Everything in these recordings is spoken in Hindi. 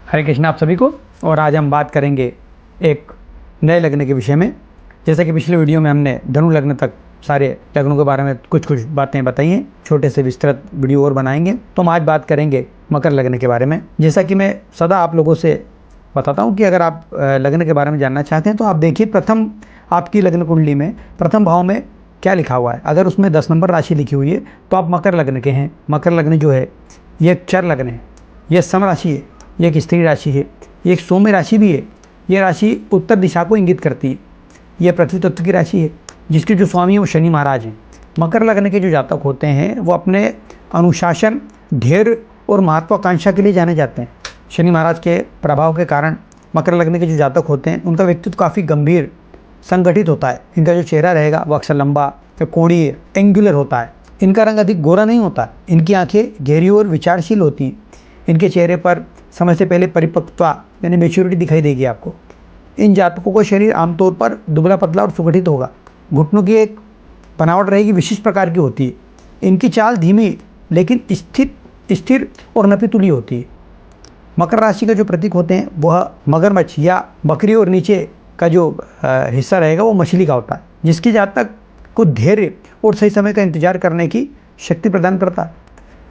हरे कृष्ण आप सभी को। और आज हम बात करेंगे एक नए लग्न के विषय में। जैसा कि पिछले वीडियो में हमने धनु लग्न तक सारे लग्नों के बारे में कुछ बातें बताई हैं, छोटे से विस्तृत वीडियो और बनाएंगे। तो हम आज बात करेंगे मकर लग्न के बारे में। जैसा कि मैं सदा आप लोगों से बताता हूँ कि अगर आप लग्न के बारे में जानना चाहते हैं तो आप देखिए प्रथम आपकी लग्न कुंडली में प्रथम भाव में क्या लिखा हुआ है। अगर उसमें 10 नंबर राशि लिखी हुई है तो आप मकर लग्न के हैं। मकर लग्न जो है ये एक चर लग्न है, यह सम राशि है, ये एक स्त्री राशि है, ये एक सौम्य राशि भी है। ये राशि उत्तर दिशा को इंगित करती है। यह पृथ्वी तत्व की राशि है जिसके जो स्वामी है वो शनि महाराज हैं। मकर लग्न के जो जातक होते हैं वो अपने अनुशासन, धैर्य और महत्वाकांक्षा के लिए जाने जाते हैं। शनि महाराज के प्रभाव के कारण मकर लग्न के जो जातक होते हैं उनका व्यक्तित्व काफ़ी गंभीर, संगठित होता है। इनका जो चेहरा रहेगा वो अक्सर लंबा या कोणीय, एंगुलर होता है। इनका रंग अधिक गोरा नहीं होता। इनकी आंखें गहरी और विचारशील होती हैं। इनके चेहरे पर समय से पहले परिपक्वता यानी मैच्योरिटी दिखाई देगी आपको। इन जातकों का शरीर आमतौर पर दुबला पतला और सुगठित होगा। घुटनों की एक बनावट रहेगी, विशिष्ट प्रकार की होती है। इनकी चाल धीमी लेकिन स्थिर और नपीतुली होती है। मकर राशि का जो प्रतीक होते हैं वह मगरमच्छ या बकरी और नीचे का जो हिस्सा रहेगा वो मछली का होता है, जिसकी जातक को धैर्य और सही समय का इंतजार करने की शक्ति प्रदान करता है।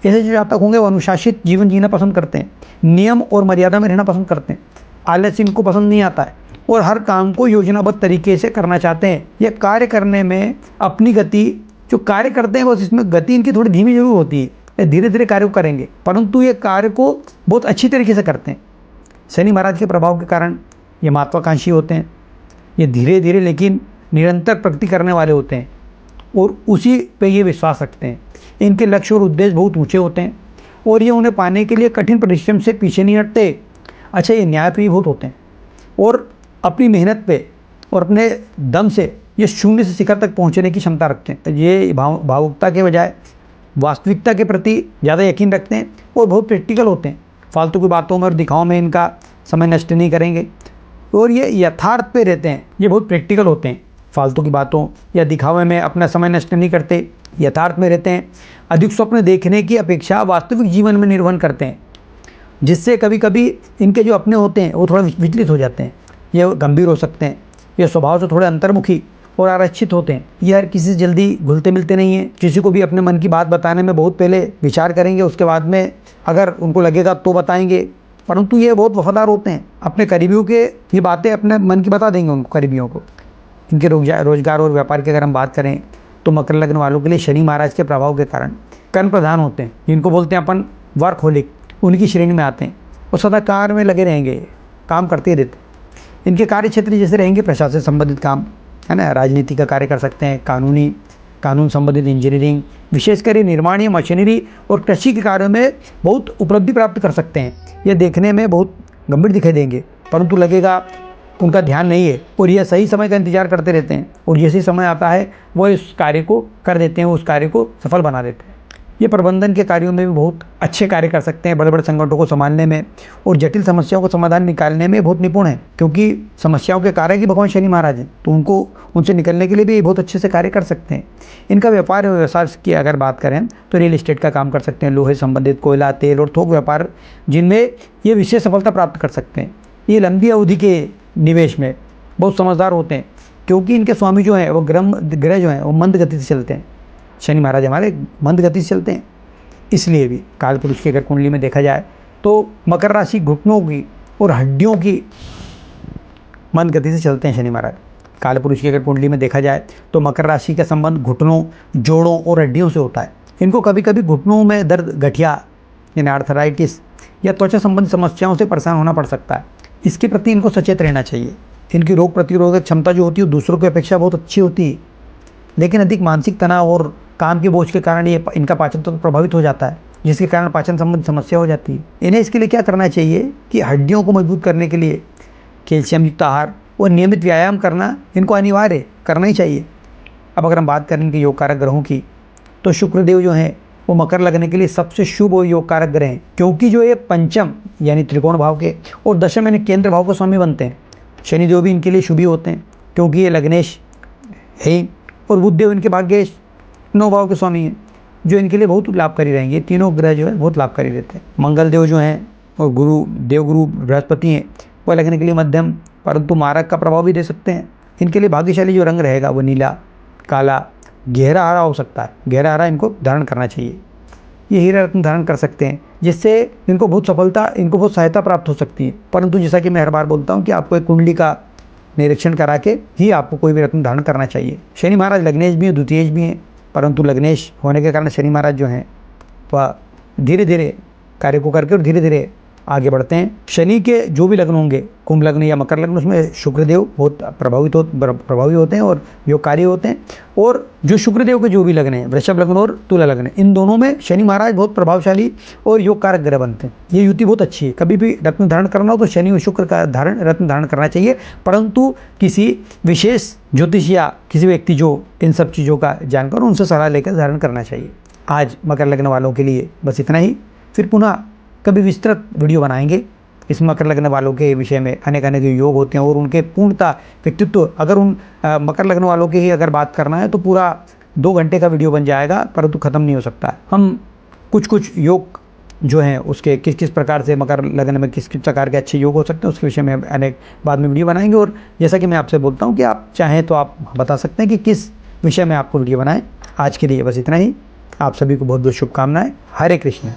ऐसे जो जातक होंगे वो अनुशासित जीवन जीना पसंद करते हैं, नियम और मर्यादा में रहना पसंद करते हैं। आलस्य इनको पसंद नहीं आता है और हर काम को योजनाबद्ध तरीके से करना चाहते हैं। यह कार्य करने में अपनी गति जो कार्य करते हैं बस इसमें गति इनकी थोड़ी धीमी जरूर होती है। धीरे धीरे कार्य को करेंगे परंतु ये कार्य को बहुत अच्छी तरीके से करते हैं। शनि महाराज के प्रभाव के कारण ये महत्वाकांक्षी होते हैं। ये धीरे धीरे लेकिन निरंतर प्रगति करने वाले होते हैं और उसी पे ये विश्वास रखते हैं। इनके लक्ष्य और उद्देश्य बहुत ऊंचे होते हैं और ये उन्हें पाने के लिए कठिन परिश्रम से पीछे नहीं हटते। अच्छा, ये न्यायप्रिय बहुत होते हैं और अपनी मेहनत पे और अपने दम से ये शून्य से शिखर तक पहुंचने की क्षमता रखते हैं। ये भावुकता के बजाय वास्तविकता के प्रति ज़्यादा यकीन रखते हैं और बहुत प्रैक्टिकल होते हैं। फालतू की बातों में और दिखाओं में इनका समय नष्ट नहीं करेंगे और ये यथार्थ पे रहते हैं। ये बहुत प्रैक्टिकल होते हैं, फालतू की बातों या दिखावे में अपना समय नष्ट नहीं करते, यथार्थ में रहते हैं। अधिक स्वप्न देखने की अपेक्षा वास्तविक जीवन में निर्वहन करते हैं, जिससे कभी कभी इनके जो अपने होते हैं वो थोड़ा विचलित हो जाते हैं। ये गंभीर हो सकते हैं, ये स्वभाव से थोड़े अंतर्मुखी और आरक्षित होते हैं। ये हर किसी से जल्दी घुलते मिलते नहीं हैं। किसी को भी अपने मन की बात बताने में बहुत पहले विचार करेंगे, उसके बाद में अगर उनको लगेगा तो बताएंगे। परंतु ये बहुत वफादार होते हैं। अपने करीबियों के ये बातें अपने मन की बता देंगे उनको, करीबियों को। इनके रोजगार और व्यापार की अगर हम बात करें तो मकर लग्न वालों के लिए शनि महाराज के प्रभाव के कारण कर्म प्रधान होते हैं, जिनको बोलते हैं अपन वर्कहोलिक, उनकी श्रेणी में आते हैं और सदा कार्य में लगे रहेंगे, काम करते रहते हैं। इनके कार्य क्षेत्र जैसे रहेंगे प्रशासन से संबंधित काम, है ना, राजनीति का कार्य कर सकते हैं, कानून संबंधित इंजीनियरिंग, विशेषकर निर्माण या मशीनरी और कृषि के कार्यों में बहुत उपलब्धि प्राप्त कर सकते हैं। ये देखने में बहुत गंभीर दिखाई देंगे परंतु लगेगा उनका ध्यान नहीं है और यह सही समय का इंतजार करते रहते हैं और जैसे समय आता है वो इस कार्य को कर देते हैं, उस कार्य को सफल बना देते हैं। ये प्रबंधन के कार्यों में भी बहुत अच्छे कार्य कर सकते हैं, बड़े बड़े संगठनों को संभालने में और जटिल समस्याओं को समाधान निकालने में बहुत निपुण है, क्योंकि समस्याओं के कारक ही भगवान शनि महाराज हैं। तो उनको उनसे निकलने के लिए भी बहुत अच्छे से कार्य कर सकते हैं। इनका व्यापार और व्यवसाय की अगर बात करें तो रियल एस्टेट का काम कर सकते हैं, लोहे संबंधित, कोयला, तेल और थोक व्यापार, जिनमें ये विशेष सफलता प्राप्त कर सकते हैं। ये लंबी अवधि के निवेश में बहुत समझदार होते हैं, क्योंकि इनके स्वामी जो हैं वो ग्रह जो हैं वो मंद गति से चलते हैं। शनि महाराज हमारे मंद गति से चलते हैं, इसलिए भी काल पुरुष की अगर कुंडली में देखा जाए तो मकर राशि घुटनों की और हड्डियों की मंद गति से चलते हैं शनि महाराज। काल पुरुष की अगर कुंडली में देखा जाए तो मकर राशि का संबंध घुटनों, जोड़ों और हड्डियों से होता है। इनको कभी कभी घुटनों में दर्द, गठिया यानी आर्थराइटिस या त्वचा संबंधी समस्याओं से परेशान होना पड़ सकता है। इसके प्रति इनको सचेत रहना चाहिए। इनकी रोग प्रतिरोधक क्षमता जो होती है दूसरों की अपेक्षा बहुत अच्छी होती है, लेकिन अधिक मानसिक तनाव और काम के बोझ के कारण ये इनका पाचन तंत्र प्रभावित हो जाता है, जिसके कारण पाचन संबंधी समस्या हो जाती है। इन्हें इसके लिए क्या करना चाहिए कि हड्डियों को मजबूत करने के लिए कैल्शियम युक्त आहार और नियमित व्यायाम करना इनको अनिवार्य करना ही चाहिए। अब अगर हम बात करें इनके योग कारक ग्रहों की तो शुक्रदेव जो हैं वो मकर लगने के लिए सबसे शुभ और योग कारक ग्रह हैं, क्योंकि जो ये पंचम यानी त्रिकोण भाव के और दशम यानी केंद्र भाव के स्वामी बनते हैं। शनिदेव भी इनके लिए शुभ ही होते हैं क्योंकि ये लग्नेश है और बुधदेव इनके भाग्येश 9 भाव के स्वामी हैं, जो इनके लिए बहुत लाभकारी रहेंगे। तीनों ग्रह जो है बहुत लाभकारी रहते हैं। मंगल देव जो हैं और गुरु देवगुरु बृहस्पति हैं वह लगने के लिए मध्यम परंतु मारक का प्रभाव भी दे सकते हैं। इनके लिए भाग्यशाली जो रंग रहेगा वो नीला, काला, गहरा हरा हो सकता है। गहरा हरा इनको धारण करना चाहिए। ये हीरा रत्न धारण कर सकते हैं जिससे इनको बहुत सफलता, इनको बहुत सहायता प्राप्त हो सकती है। परंतु जैसा कि मैं हर बार बोलता हूँ कि आपको एक कुंडली का निरीक्षण करा के ही आपको कोई भी रत्न धारण करना चाहिए। शनि महाराज लग्नेश भी हैं, द्वितीयेश भी हैं, परंतु लग्नेश होने के कारण शनि महाराज जो हैं वह धीरे धीरे कार्य को करके और धीरे धीरे आगे बढ़ते हैं। शनि के जो भी लग्न होंगे, कुंभ लग्न या मकर लग्न, उसमें शुक्रदेव बहुत प्रभावी होते हैं और योगकारी होते हैं। और जो शुक्रदेव के जो भी लग्न हैं, वृषभ लग्न और तुला लग्न, इन दोनों में शनि महाराज बहुत प्रभावशाली और योग कारक ग्रह बनते हैं। ये युति बहुत अच्छी है। कभी भी रत्न धारण करना हो तो शनि और शुक्र का रत्न धारण करना चाहिए, परंतु किसी विशेष ज्योतिष या किसी व्यक्ति जो इन सब चीज़ों का जानकार हो उनसे सलाह लेकर धारण करना चाहिए। आज मकर लग्न वालों के लिए बस इतना ही। फिर पुनः कभी विस्तृत वीडियो बनाएंगे इस मकर लग्न वालों के विषय में। अनेक अनेक योग होते हैं और उनके पूर्णता व्यक्तित्व, अगर उन मकर लग्न वालों की ही अगर बात करना है तो पूरा 2 घंटे का वीडियो बन जाएगा, परंतु ख़त्म नहीं हो सकता। हम कुछ योग जो हैं उसके किस किस प्रकार से मकर लग्न में किस किस प्रकार के अच्छे योग हो सकते हैं उसके विषय में अनेक बाद में वीडियो बनाएंगे। और जैसा कि मैं आपसे बोलता हूँ कि आप चाहें तो आप बता सकते हैं कि किस विषय में आपको वीडियो बनाएं। आज के लिए बस इतना ही। आप सभी को बहुत बहुत शुभकामनाएं। हरे कृष्ण।